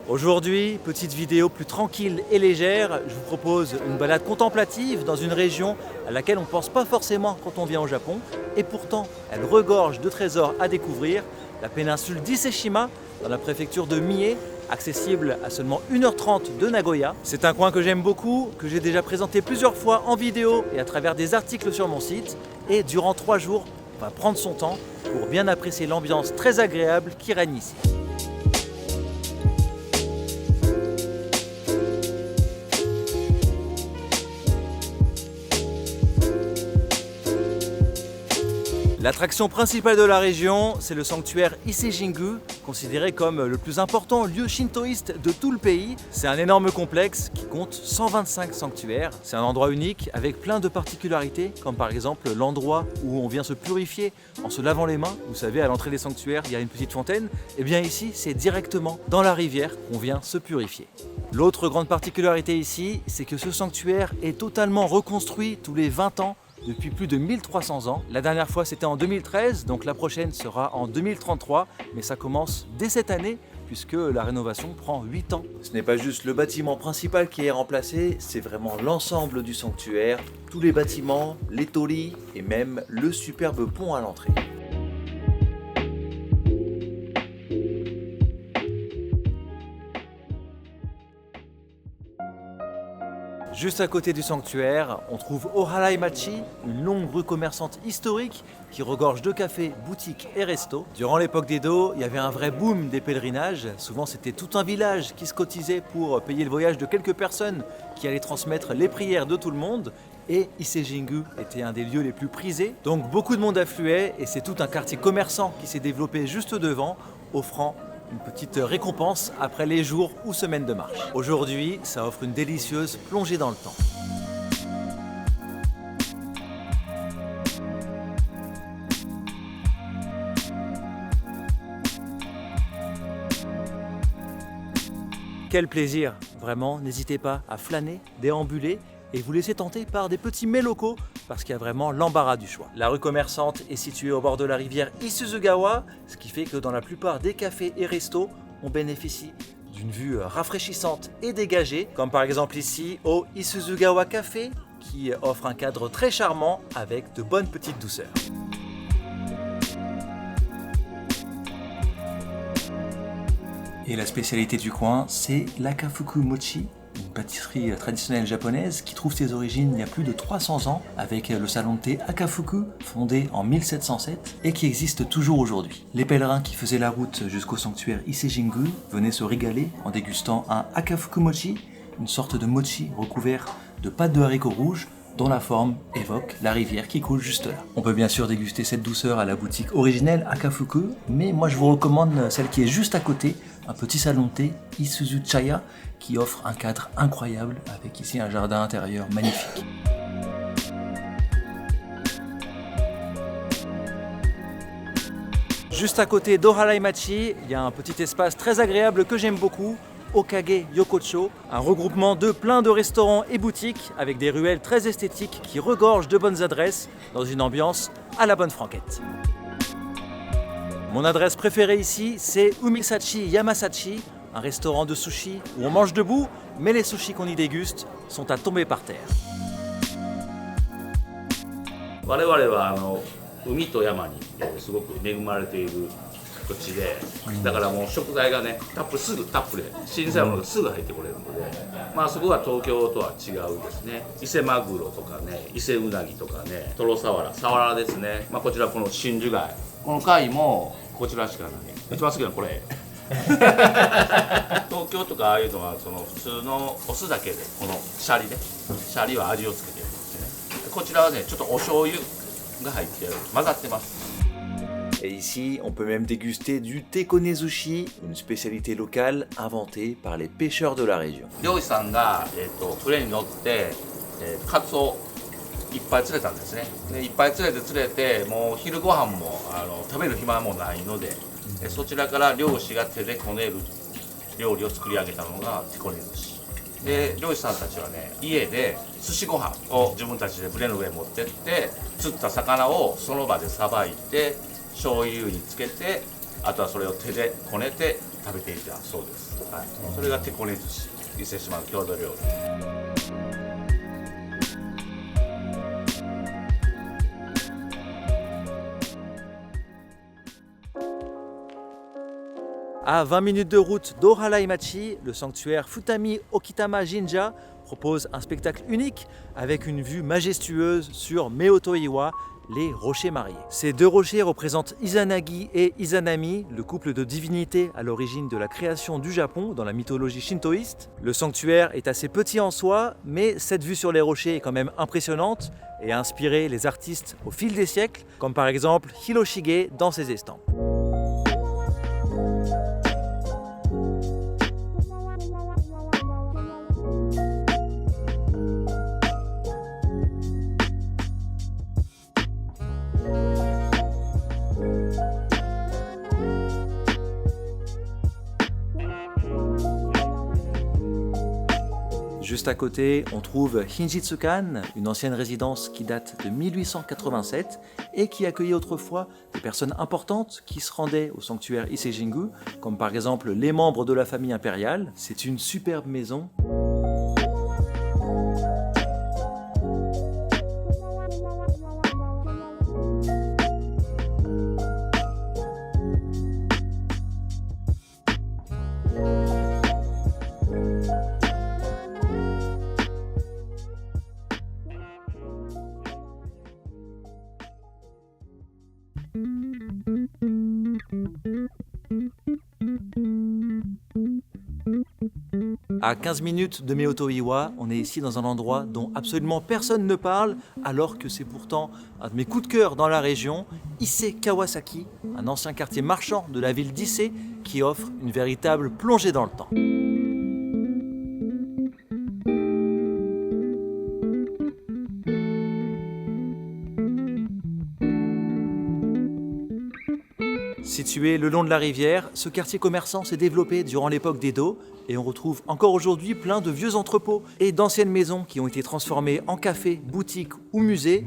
Aujourd'hui, petite vidéo plus tranquille et légère, je vous propose une balade contemplative dans une région à laquelle on ne pense pas forcément quand on vient au Japon, et pourtant elle regorge de trésors à découvrir, la péninsule d'Ise-shima dans la préfecture de Mie, accessible à seulement 1h30 de Nagoya. C'est un coin que j'aime beaucoup, que j'ai déjà présenté plusieurs fois en vidéo et à travers des articles sur mon site, et durant 3 jours, on va prendre son temps pour bien apprécier l'ambiance très agréable qui règne ici. L'attraction principale de la région, c'est le sanctuaire Ise-jingu, considéré comme le plus important lieu shintoïste de tout le pays. C'est un énorme complexe qui compte 125 sanctuaires. C'est un endroit unique avec plein de particularités, comme par exemple l'endroit où on vient se purifier en se lavant les mains. Vous savez, à l'entrée des sanctuaires, il y a une petite fontaine. Et bien ici, c'est directement dans la rivière qu'on vient se purifier. L'autre grande particularité ici, c'est que ce sanctuaire est totalement reconstruit tous les 20 ans. Depuis plus de 1300 ans. La dernière fois c'était en 2013, donc la prochaine sera en 2033, mais ça commence dès cette année puisque la rénovation prend 8 ans. Ce n'est pas juste le bâtiment principal qui est remplacé, c'est vraiment l'ensemble du sanctuaire, tous les bâtiments, les torii et même le superbe pont à l'entrée. Juste à côté du sanctuaire, on trouve Oharai-machi, une longue rue commerçante historique qui regorge de cafés, boutiques et restos. Durant l'époque d'Edo, il y avait un vrai boom des pèlerinages. Souvent, c'était tout un village qui se cotisait pour payer le voyage de quelques personnes qui allaient transmettre les prières de tout le monde. Et Ise-jingu était un des lieux les plus prisés. Donc beaucoup de monde affluait et c'est tout un quartier commerçant qui s'est développé juste devant, offrant une petite récompense après les jours ou semaines de marche. Aujourd'hui, ça offre une délicieuse plongée dans le temps. Quel plaisir! Vraiment, n'hésitez pas à flâner, déambuler et vous laisser tenter par des petits mets locaux parce qu'il y a vraiment l'embarras du choix. La rue commerçante est située au bord de la rivière Isuzugawa, ce qui fait que dans la plupart des cafés et restos, on bénéficie d'une vue rafraîchissante et dégagée, comme par exemple ici au Isuzugawa Café, qui offre un cadre très charmant avec de bonnes petites douceurs. Et la spécialité du coin, c'est l'Akafuku Mochi, une pâtisserie traditionnelle japonaise qui trouve ses origines il y a plus de 300 ans avec le salon de thé Akafuku, fondé en 1707 et qui existe toujours aujourd'hui. Les pèlerins qui faisaient la route jusqu'au sanctuaire Ise-jingu venaient se régaler en dégustant un Akafuku Mochi, une sorte de mochi recouvert de pâte de haricots rouges dont la forme évoque la rivière qui coule juste là. On peut bien sûr déguster cette douceur à la boutique originelle Akafuku, mais moi je vous recommande celle qui est juste à côté, un petit salon de thé Isuzu Chaya qui offre un cadre incroyable avec ici un jardin intérieur magnifique. Juste à côté d'Oharai-machi, il y a un petit espace très agréable que j'aime beaucoup, Okage Yokocho, un regroupement de plein de restaurants et boutiques avec des ruelles très esthétiques qui regorgent de bonnes adresses dans une ambiance à la bonne franquette. Mon adresse préférée ici, c'est Umisachi Yamasachi, un restaurant de sushi où on mange debout, mais les sushis qu'on y déguste sont à tomber par terre. 我々は海と山にすごく恵まれている土地で、だからもう食材がねタップで新鮮なものがすぐ入ってこれるので、まあそこは東京とは違うですね。伊勢マグロとかね、伊勢うなぎとかね、トロサワラですね。まあこちらこの真珠貝、この貝もこちらしかない。一番好きなのこれ。東京とかああいうのはその普通のお酢だけでこのシャリは味をつけてるんですね。こちらはねちょっとお醤油が入って混ざってます。 Et ici, on peut même déguster du tekonezushi, une spécialité locale inventée par les pêcheurs de la région. 漁師さんが船に乗ってカツオいっぱい釣れたんですね。でいっぱい釣れてもう昼ご飯も食べる暇もないので、そちらから漁師が手でこねる料理を作り上げたのがテコネ寿司で、漁師さんたちはね家で寿司ご飯を自分たちで船の上に持ってって釣った魚をその場でさばいて醤油につけて、あとはそれを手でこねて食べていたそうです。はい、それがテコネ寿司伊勢志摩の郷土料理。À 20 minutes de route d'Ohalaimachi, le sanctuaire Futami Okitama Jinja propose un spectacle unique avec une vue majestueuse sur Meoto-iwa, les rochers mariés. Ces deux rochers représentent Izanagi et Izanami, le couple de divinités à l'origine de la création du Japon dans la mythologie shintoïste. Le sanctuaire est assez petit en soi, mais cette vue sur les rochers est quand même impressionnante et a inspiré les artistes au fil des siècles, comme par exemple Hiroshige dans ses estampes. Juste à côté, on trouve Hinjitsukan, une ancienne résidence qui date de 1887 et qui accueillait autrefois des personnes importantes qui se rendaient au sanctuaire Ise-jingu, comme par exemple les membres de la famille impériale. C'est une superbe maison. À 15 minutes de Meoto-iwa, on est ici dans un endroit dont absolument personne ne parle, alors que c'est pourtant un de mes coups de cœur dans la région, Ise Kawasaki, un ancien quartier marchand de la ville d'Ise qui offre une véritable plongée dans le temps. Situé le long de la rivière, ce quartier commerçant s'est développé durant l'époque d'Edo et on retrouve encore aujourd'hui plein de vieux entrepôts et d'anciennes maisons qui ont été transformées en cafés, boutiques ou musées.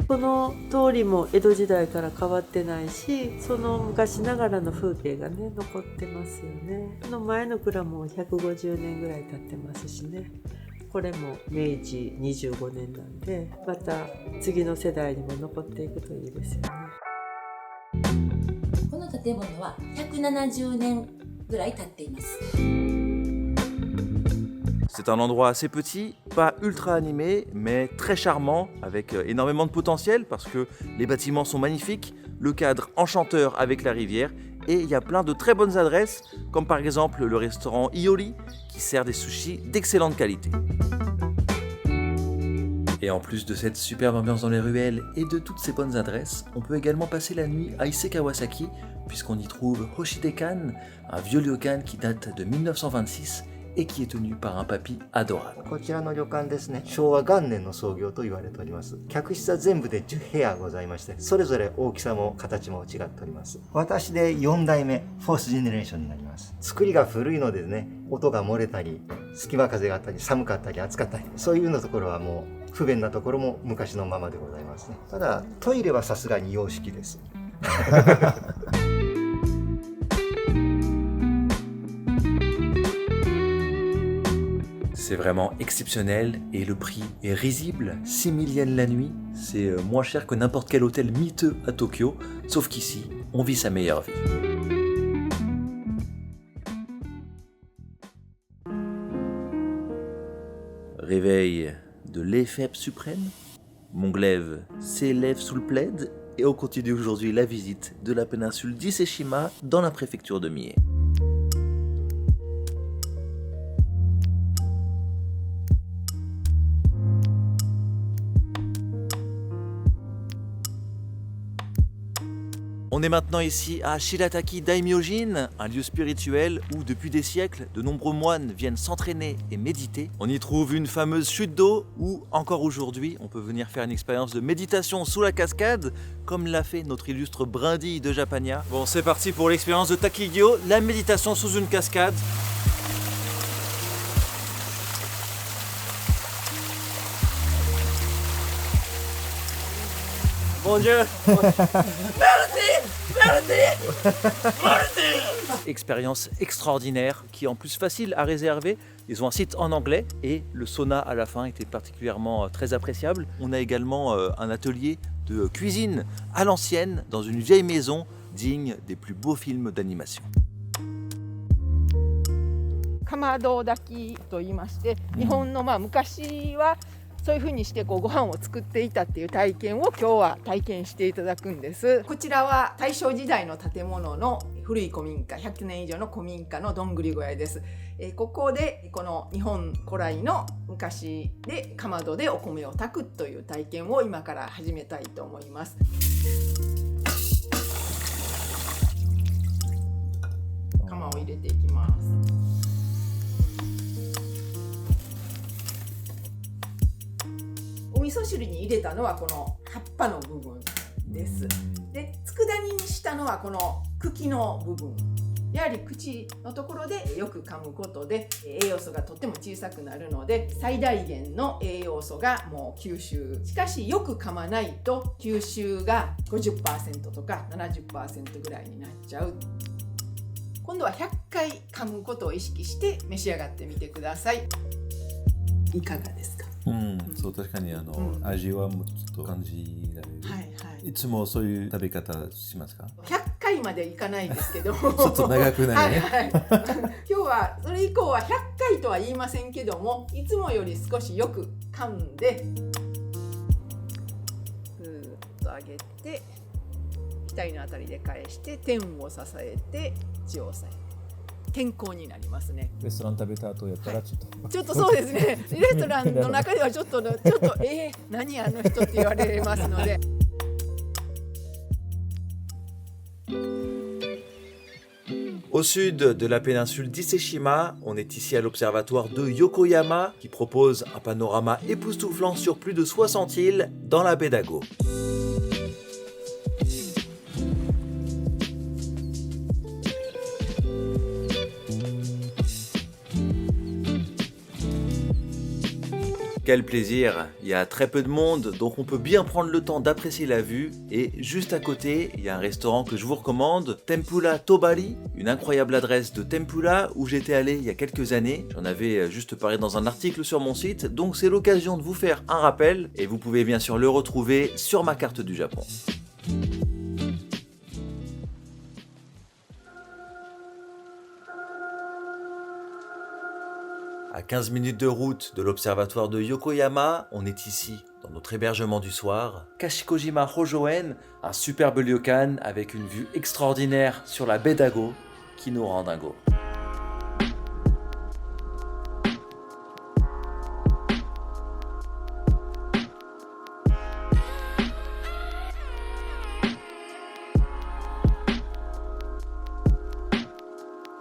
この通りも江戸時代から変わってないし、その昔ながらの風景がね残ってますよね。この前の蔵も150年ぐらい経ってますしね。これも明治25年なんで、また次の世代にも残っていくといいですよね。この建物は170年ぐらい経っています。C'est un endroit assez petit, pas ultra animé, mais très charmant, avec énormément de potentiel parce que les bâtiments sont magnifiques, le cadre enchanteur avec la rivière, et il y a plein de très bonnes adresses, comme par exemple le restaurant Iori, qui sert des sushis d'excellente qualité. Et en plus de cette superbe ambiance dans les ruelles et de toutes ces bonnes adresses, on peut également passer la nuit à Ise Kawasaki, puisqu'on y trouve Hoshide-kan, un vieux ryokan qui date de 1926, et qui est tenu par un papy adorable. こちらの旅館ですね、昭和元年の創業と言われております。客室は全部で10部屋ございまして、それぞれ大きさも形も違っております。私で4代目、フォースジェネレーションになります。作りが古いのでね、音が漏れたり、隙間風があったり、寒かったり、暑かったり、そういうのところはもう不便なところも昔のままでございますね。ただ、トイレはさすがに洋式です。C'est vraiment exceptionnel et le prix est risible. 6 000 yens la nuit, c'est moins cher que n'importe quel hôtel miteux à Tokyo, sauf qu'ici, on vit sa meilleure vie. Réveil de l'éphèbe suprême, mon glaive s'élève sous le plaid et on continue aujourd'hui la visite de la péninsule d'Ise-shima dans la préfecture de Mie. On est maintenant ici à Shirataki Daimyojin, un lieu spirituel où depuis des siècles, de nombreux moines viennent s'entraîner et méditer. On y trouve une fameuse chute d'eau où, encore aujourd'hui, on peut venir faire une expérience de méditation sous la cascade, comme l'a fait notre illustre brindille de Japania. Bon, c'est parti pour l'expérience de Takigyo, la méditation sous une cascade. Bonjour. Expérience extraordinaire qui est en plus facile à réserver. Ils ont un site en anglais et le sauna à la fin était particulièrement très appréciable. On a également un atelier de cuisine à l'ancienne dans une vieille maison digne des plus beaux films d'animation. かまど炊きと言いまして、日本の昔はそういう風にしてご飯を作っていたっていう体験を今日は体験していただくんです。こちらは大正時代の建物の古い古民家、100年以上の古民家のどんぐり小屋です。ここでこの日本古来の昔でかまどでお米を炊くという体験を今から始めたいと思います。釜を入れていきます。お味噌汁に入れたのはこの葉っぱの部分です。で、佃煮にしたのはこの茎の部分。やはり口のところでよく噛むことで栄養素がとっても小さくなるので最大限の栄養素がもう吸収。しかしよく噛まないと吸収が 50% とか 70% ぐらいになっちゃう。今度は100回噛むことを意識して召し上がってみてください。いかがですか？そう確かに味はもうちょっと感じられる。はいはい。いつもそういう食べ方しますか？100回までいかないですけどちょっと長くないねはい、はい、今日はそれ以降は100回とは言いませんけどもいつもより少しよく噛んでぐーっと上げて額のあたりで返して天を支えて地を押さえて健康になりますね。レストラン食べた後やったらちょっと、はい、ちょっとそうですねレストランの中ではちょっと何あの人って言われますのでAu sud de la péninsule d'Ise-Shima, on est ici à l'observatoire de Yokoyama qui propose un panorama époustouflant sur plus de 60 îles dans la baie d'Ago. Quel plaisir! Il y a très peu de monde, donc on peut bien prendre le temps d'apprécier la vue. Et juste à côté, il y a un restaurant que je vous recommande, Tempura Tobari, une incroyable adresse de tempura où j'étais allé il y a quelques années. J'en avais juste parlé dans un article sur mon site, donc c'est l'occasion de vous faire un rappel et vous pouvez bien sûr le retrouver sur ma carte du Japon. À 15 minutes de route de l'observatoire de Yokoyama, on est ici, dans notre hébergement du soir, Kashikojima Hojoen, un superbe ryokan avec une vue extraordinaire sur la baie d'Ago qui nous rend dingo.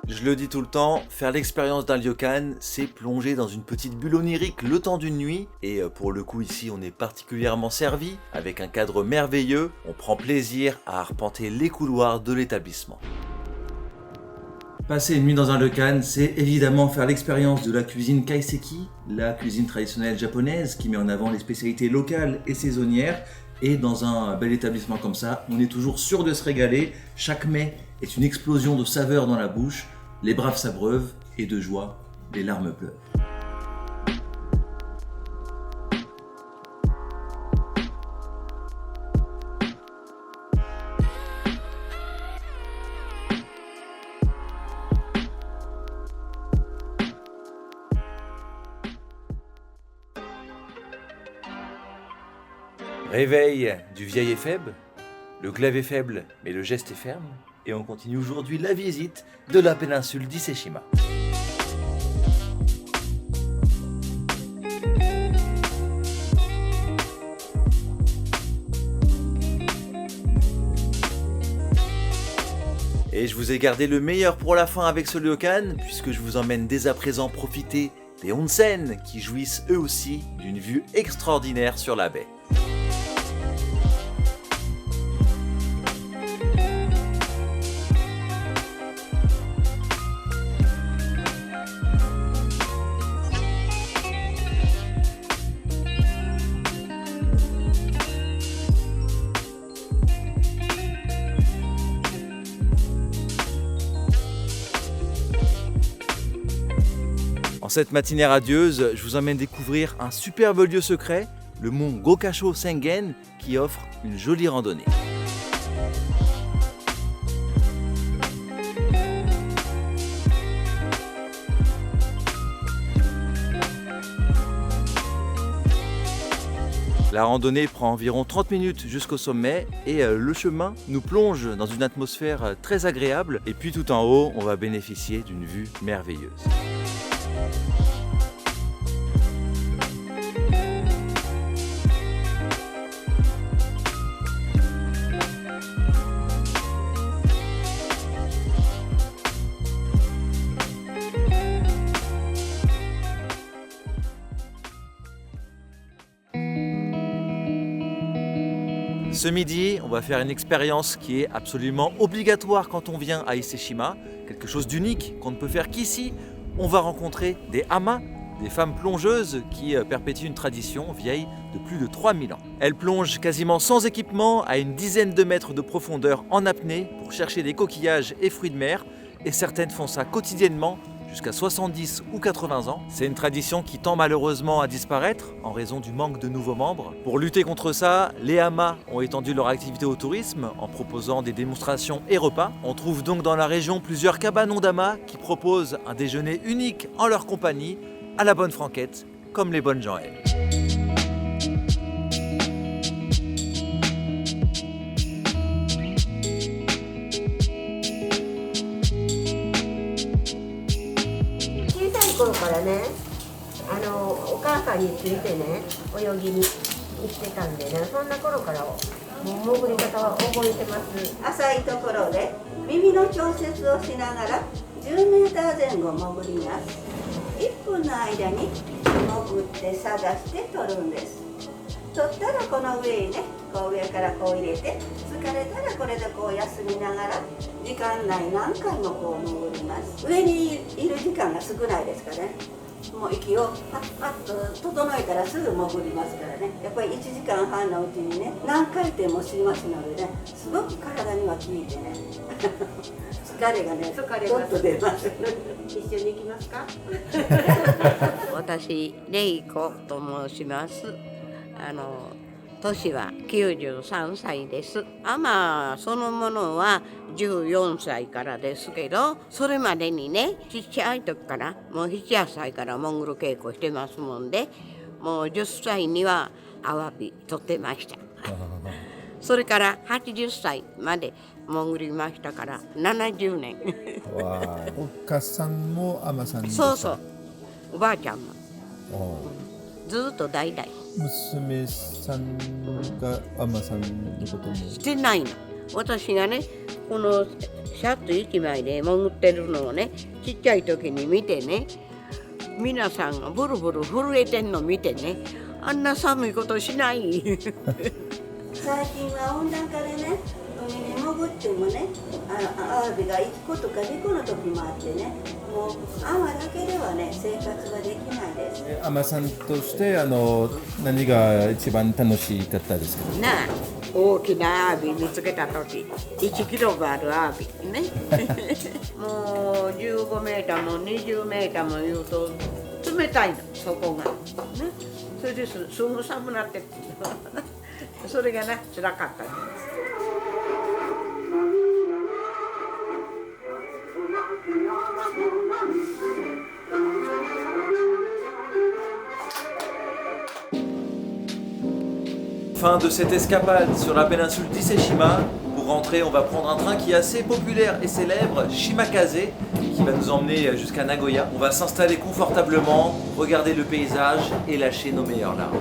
Je le dis tout le temps, faire l'expérience d'un ryokan, c'est plonger dans une petite bulle onirique le temps d'une nuit. Et pour le coup ici, on est particulièrement servi, avec un cadre merveilleux. On prend plaisir à arpenter les couloirs de l'établissement. Passer une nuit dans un ryokan, c'est évidemment faire l'expérience de la cuisine kaiseki, la cuisine traditionnelle japonaise qui met en avant les spécialités locales et saisonnières. Et dans un bel établissement comme ça, on est toujours sûr de se régaler. Chaque mets est une explosion de saveurs dans la bouche. Les braves s'abreuvent et de joie, les larmes pleurent. Réveil du vieil et faible, le glaive est faible mais le geste est ferme. Et on continue aujourd'hui la visite de la péninsule d'Ise-Shima. Et je vous ai gardé le meilleur pour la fin avec ce ryokan, puisque je vous emmène dès à présent profiter des onsen qui jouissent eux aussi d'une vue extraordinaire sur la baie. En cette matinée radieuse, je vous emmène découvrir un superbe lieu secret, le mont Gokasho Sengen, qui offre une jolie randonnée. La randonnée prend environ 30 minutes jusqu'au sommet et le chemin nous plonge dans une atmosphère très agréable. Et puis tout en haut, on va bénéficier d'une vue merveilleuse. Ce midi, on va faire une expérience qui est absolument obligatoire quand on vient à Ise-shima, quelque chose d'unique qu'on ne peut faire qu'ici. On va rencontrer des hamas, des femmes plongeuses qui perpétuent une tradition vieille de plus de 3000 ans. Elles plongent quasiment sans équipement à une dizaine de mètres de profondeur en apnée pour chercher des coquillages et fruits de mer, et certaines font ça quotidiennement jusqu'à 70 ou 80 ans. C'est une tradition qui tend malheureusement à disparaître en raison du manque de nouveaux membres. Pour lutter contre ça, les hamas ont étendu leur activité au tourisme en proposant des démonstrations et repas. On trouve donc dans la région plusieurs cabanons d'hamas qui proposent un déjeuner unique en leur compagnie, à la bonne franquette, comme les bonnes gens aiment.浅いところで耳の調節をしながら10メーター前後潜ります。1分の間に潜って探して取るんです。取ったらこの上にね、こう上からこう入れて、疲れたらこれでこう休みながら時間内何回もこう潜ります。上にいる時間が少ないですからね。もう息をパッパッと整えたらすぐ潜りますからね。やっぱり1時間半のうちにね、何回転もしますのでね、すごく体には効いてね。疲れがね、ちょっと出ます。一緒に行きますか？私、レイコと申します。年は93歳です。アマそのものは14歳からですけど、それまでにね、ちっちゃい時からもう7、8歳から潜る稽古してますもんで、もう10歳にはアワビ取ってました。それから80歳まで潜りましたから70年。お母さんもアマさんですか？そうそう、おばあちゃんもずっと代々。娘さんがアマさんのこともしてないの。私がね、このシャツ1枚で潜ってるのをね、ちっちゃい時に見てね、皆さんがブルブル震えてんの見てね、あんな寒いことしない。最近は温暖化でね、海に潜ってもね、アワビが1個とか2個の時もあってね、もうアワだけではね、生活ができないです。アマさんとして何が一番楽しかったですか？なあ、大きなアワビ見つけた時、1キロがあるアワビね。もう15メーターも20メーターも言うと冷たいの、そこが。ね、それですぐ寒くなってそれがね、辛かったです。Fin de cette escapade sur la péninsule d'Ise-shima. Pour rentrer, on va prendre un train qui est assez populaire et célèbre, Shimakaze, qui va nous emmener jusqu'à Nagoya. On va s'installer confortablement, regarder le paysage et lâcher nos meilleures larmes.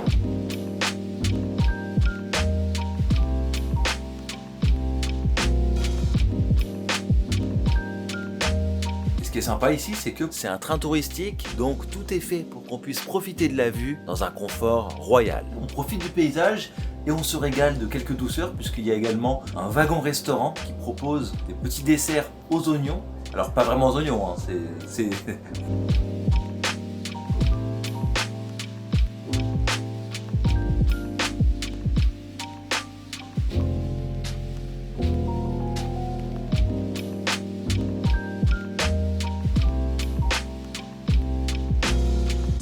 Ce qui est sympa ici, c'est que c'est un train touristique, donc tout est fait pour qu'on puisse profiter de la vue dans un confort royal. On profite du paysage et on se régale de quelques douceurs puisqu'il y a également un wagon-restaurant qui propose des petits desserts aux oignons. Alors pas vraiment aux oignons, hein, c'est...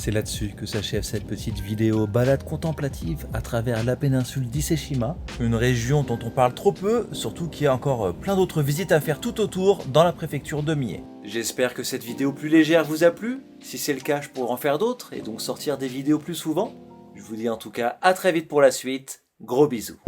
C'est là-dessus que s'achève cette petite vidéo balade contemplative à travers la péninsule d'Ise-Shima, une région dont on parle trop peu, surtout qu'il y a encore plein d'autres visites à faire tout autour dans la préfecture de Mie. J'espère que cette vidéo plus légère vous a plu. Si c'est le cas, je pourrai en faire d'autres et donc sortir des vidéos plus souvent. Je vous dis en tout cas à très vite pour la suite. Gros bisous.